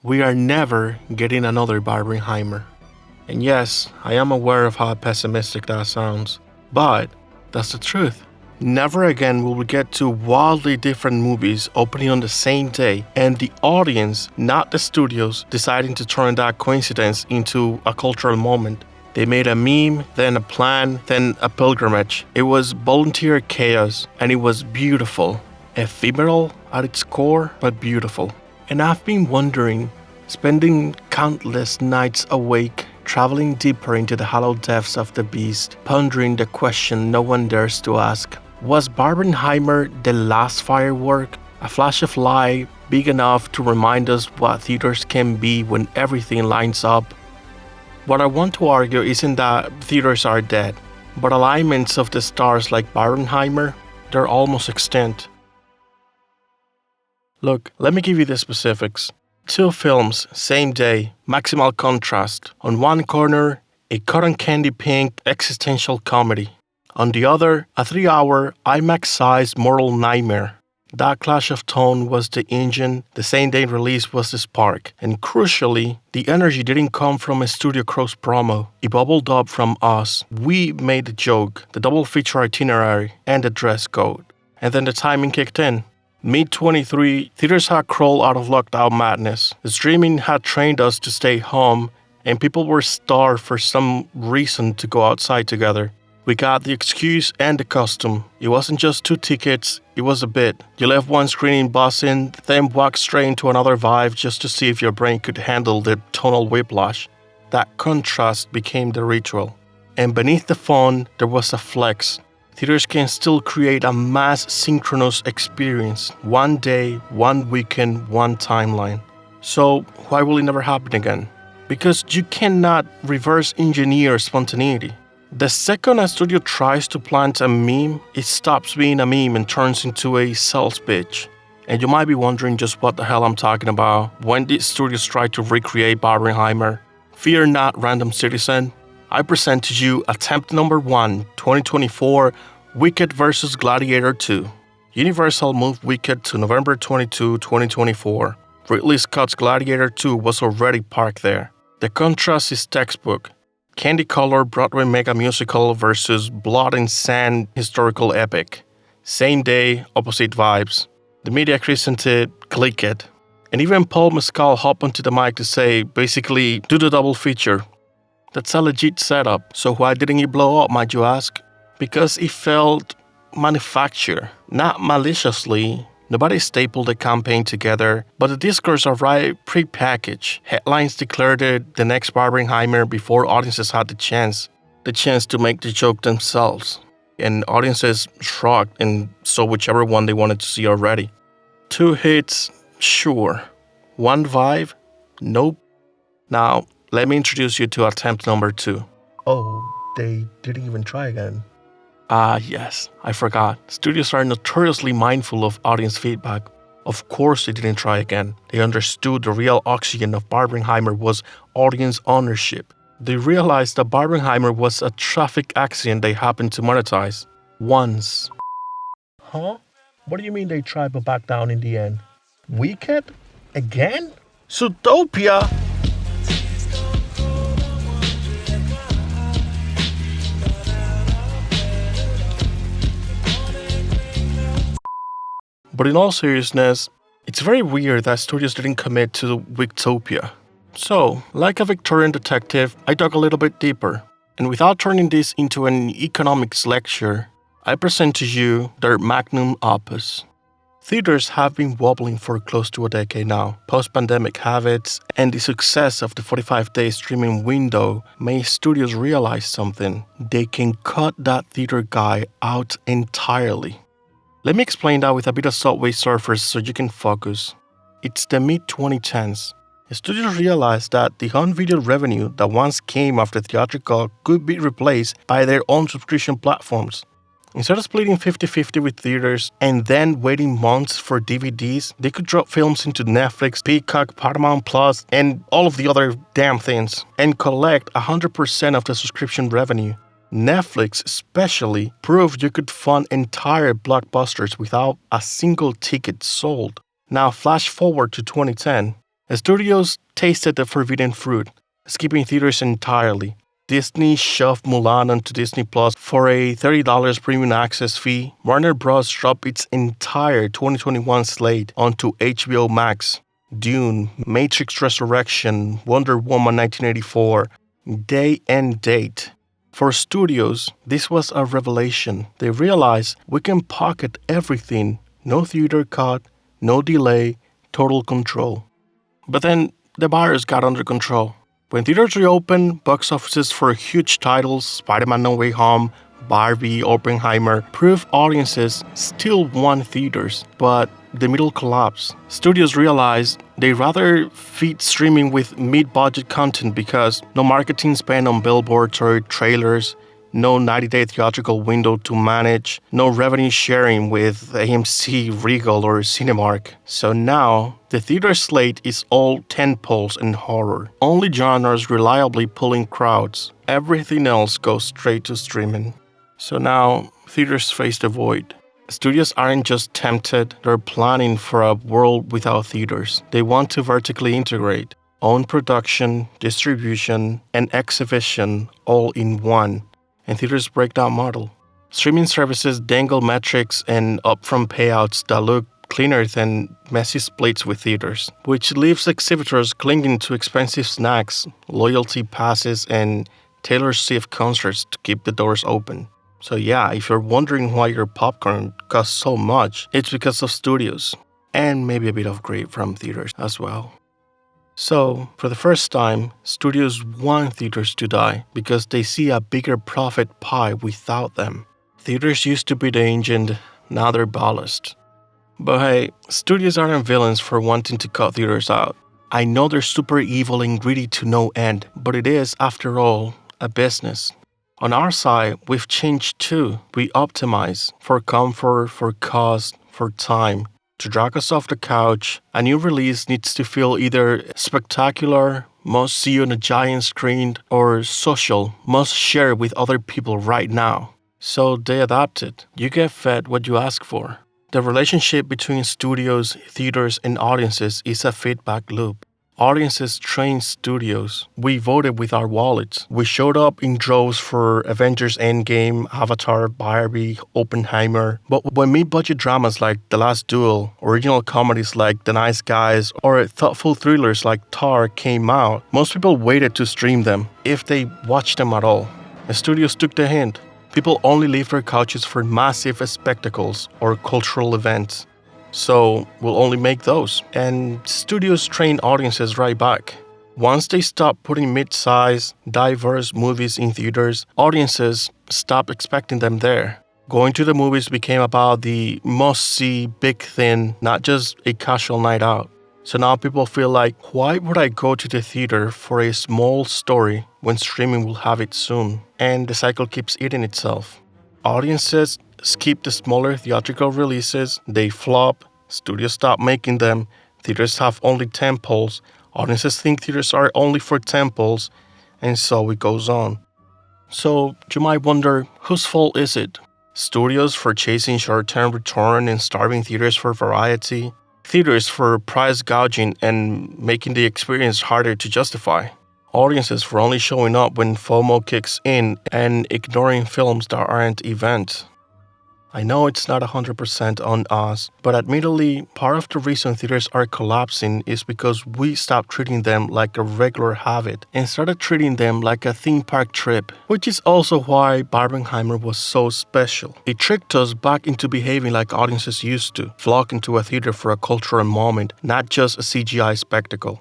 We are never getting another Barbenheimer. And yes, I am aware of how pessimistic that sounds, but that's the truth. Never again will we get two wildly different movies opening on the same day and the audience, not the studios, deciding to turn that coincidence into a cultural moment. They made a meme, then a plan, then a pilgrimage. It was volunteer chaos, and it was beautiful. Ephemeral at its core, but beautiful. And I've been wondering, spending countless nights awake, traveling deeper into the hollow depths of the beast, pondering the question no one dares to ask. Was Barbenheimer the last firework? A flash of light big enough to remind us what theaters can be when everything lines up? What I want to argue isn't that theaters are dead, but alignments of the stars like Barbenheimer, they're almost extinct. Look, let me give you the specifics. Two films, same day, maximal contrast. On one corner, a cotton candy pink existential comedy. On the other, a 3-hour IMAX-sized moral nightmare. That clash of tone was the engine, the same day release was the spark, and crucially, the energy didn't come from a Studio Cross promo. It bubbled up from us. We made the joke, the double feature itinerary, and the dress code. And then the timing kicked in. Mid-23, theaters had crawled out of lockdown madness. The streaming had trained us to stay home, and people were starved for some reason to go outside together. We got the excuse and the custom. It wasn't just 2 tickets, it was a bit. You left one screening buzzing, then walked straight into another vibe just to see if your brain could handle the tonal whiplash. That contrast became the ritual. And beneath the fun, there was a flex. Theaters can still create a mass synchronous experience. One day, one weekend, one timeline. So why will it never happen again? Because you cannot reverse engineer spontaneity. The second a studio tries to plant a meme, it stops being a meme and turns into a sales pitch. And you might be wondering just what the hell I'm talking about. When did studios try to recreate Barbenheimer? Fear not, random citizen. I present to you attempt number 1, 2024, Wicked vs. Gladiator 2. Universal moved Wicked to November 22, 2024. Ridley Scott's Gladiator 2 was already parked there. The contrast is textbook. Candy color Broadway mega musical versus blood and sand historical epic. Same day, opposite vibes. The media christened it Click It. And even Paul Mescal hopped onto the mic to say, basically, do the double feature. That's a legit setup, so why didn't it blow up, might you ask? Because it felt manufactured, not maliciously. Nobody stapled the campaign together, but the discourse arrived pre-packaged. Headlines declared it the next Barbenheimer before audiences had the chance to make the joke themselves. And audiences shrugged and saw whichever one they wanted to see already. 2 hits, sure. 1 vibe, nope. Now, let me introduce you to attempt number 2. Oh, they didn't even try again. Yes, I forgot. Studios are notoriously mindful of audience feedback. Of course they didn't try again. They understood the real oxygen of Barbenheimer was audience ownership. They realized that Barbenheimer was a traffic accident they happened to monetize. Once. Huh? What do you mean they tried but backed down in the end? Wicked? Again? Zootopia? But in all seriousness, it's very weird that studios didn't commit to Wicktopia. So, like a Victorian detective, I dug a little bit deeper. And without turning this into an economics lecture, I present to you their magnum opus. Theaters have been wobbling for close to a decade now. Post-pandemic habits and the success of the 45-day streaming window made studios realize something. They can cut that theater guy out entirely. Let me explain that with a bit of Subway Surfers so you can focus. It's the mid-2010s. Studios realized that the home video revenue that once came after theatrical could be replaced by their own subscription platforms. Instead of splitting 50-50 with theaters and then waiting months for DVDs, they could drop films into Netflix, Peacock, Paramount Plus, and all of the other damn things, and collect 100% of the subscription revenue. Netflix especially proved you could fund entire blockbusters without a single ticket sold. Now flash forward to 2010. Studios tasted the forbidden fruit, skipping theaters entirely. Disney shoved Mulan onto Disney Plus for a $30 premium access fee. Warner Bros. Dropped its entire 2021 slate onto HBO Max. Dune, Matrix Resurrection, Wonder Woman 1984, day and date. For studios, this was a revelation. They realized we can pocket everything. No theater cut, no delay, total control. But then the virus got under control. When theaters reopened, box offices for huge titles, Spider-Man No Way Home, Barbie, Oppenheimer, proved audiences still want theaters, but the middle collapsed. Studios realized they'd rather feed streaming with mid-budget content because no marketing spend on billboards or trailers, no 90-day theatrical window to manage, no revenue sharing with AMC, Regal, or Cinemark. So now, the theater slate is all tentpoles and horror. Only genres reliably pulling crowds. Everything else goes straight to streaming. So now, theaters face the void. Studios aren't just tempted, they're planning for a world without theaters. They want to vertically integrate, own production, distribution, and exhibition all in one. And theaters break that model. Streaming services dangle metrics and upfront payouts that look cleaner than messy splits with theaters, which leaves exhibitors clinging to expensive snacks, loyalty passes, and Taylor Swift concerts to keep the doors open. So yeah, if you're wondering why your popcorn costs so much, it's because of studios, and maybe a bit of greed from theaters as well. So, for the first time, studios want theaters to die because they see a bigger profit pie without them. Theaters used to be the engine, now they're ballast. But hey, studios aren't villains for wanting to cut theaters out. I know they're super evil and greedy to no end, but it is, after all, a business. On our side, we've changed too. We optimize for comfort, for cost, for time. To drag us off the couch, a new release needs to feel either spectacular, must see on a giant screen, or social, must share with other people right now. So they adapted. You get fed what you ask for. The relationship between studios, theaters, and audiences is a feedback loop. Audiences train studios. We voted with our wallets. We showed up in droves for Avengers Endgame, Avatar, Barbie, Oppenheimer. But when mid-budget dramas like The Last Duel, original comedies like The Nice Guys, or thoughtful thrillers like Tar came out, most people waited to stream them, if they watched them at all. The studios took the hint. People only leave their couches for massive spectacles or cultural events. So we'll only make those. And studios train audiences right back. Once they stop putting mid-size, diverse movies in theaters, audiences stop expecting them there. Going to the movies became about the must-see big thing, not just a casual night out. So now people feel like, why would I go to the theater for a small story when streaming will have it soon? And the cycle keeps eating itself. Audiences skip the smaller theatrical releases, they flop, studios stop making them, theaters have only tentpoles, audiences think theaters are only for tentpoles, and so it goes on. So you might wonder, whose fault is it? Studios for chasing short-term return and starving theaters for variety? Theaters for price gouging and making the experience harder to justify? Audiences for only showing up when FOMO kicks in and ignoring films that aren't events? I know it's not 100% on us, but admittedly, part of the reason theaters are collapsing is because we stopped treating them like a regular habit and started treating them like a theme park trip, which is also why Barbenheimer was so special. It tricked us back into behaving like audiences used to, flocking to a theater for a cultural moment, not just a CGI spectacle.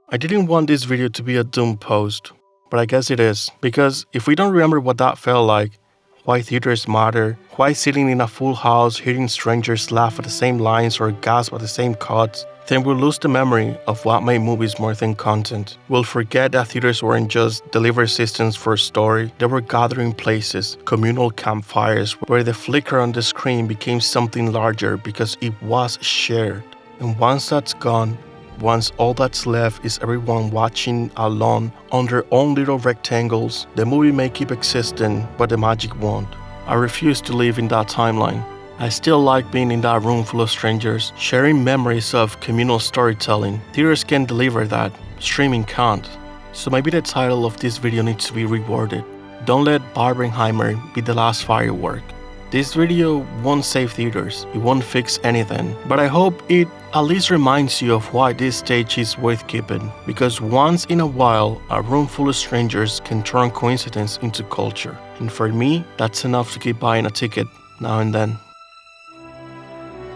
I didn't want this video to be a doom post, but I guess it is, because if we don't remember what that felt like, why theaters matter, why sitting in a full house hearing strangers laugh at the same lines or gasp at the same cuts, then we'll lose the memory of what made movies more than content. We'll forget that theaters weren't just delivery systems for a story, they were gathering places, communal campfires where the flicker on the screen became something larger because it was shared. And once that's gone, once all that's left is everyone watching alone on their own little rectangles, the movie may keep existing, but the magic won't. I refuse to live in that timeline. I still like being in that room full of strangers, sharing memories of communal storytelling. Theaters can deliver that, streaming can't. So maybe the title of this video needs to be reworded. Don't let Barbenheimer be the last firework. This video won't save theaters, it won't fix anything, but I hope it at least reminds you of why this stage is worth keeping, because once in a while, a room full of strangers can turn coincidence into culture. And for me, that's enough to keep buying a ticket now and then.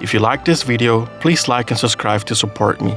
If you like this video, please like and subscribe to support me.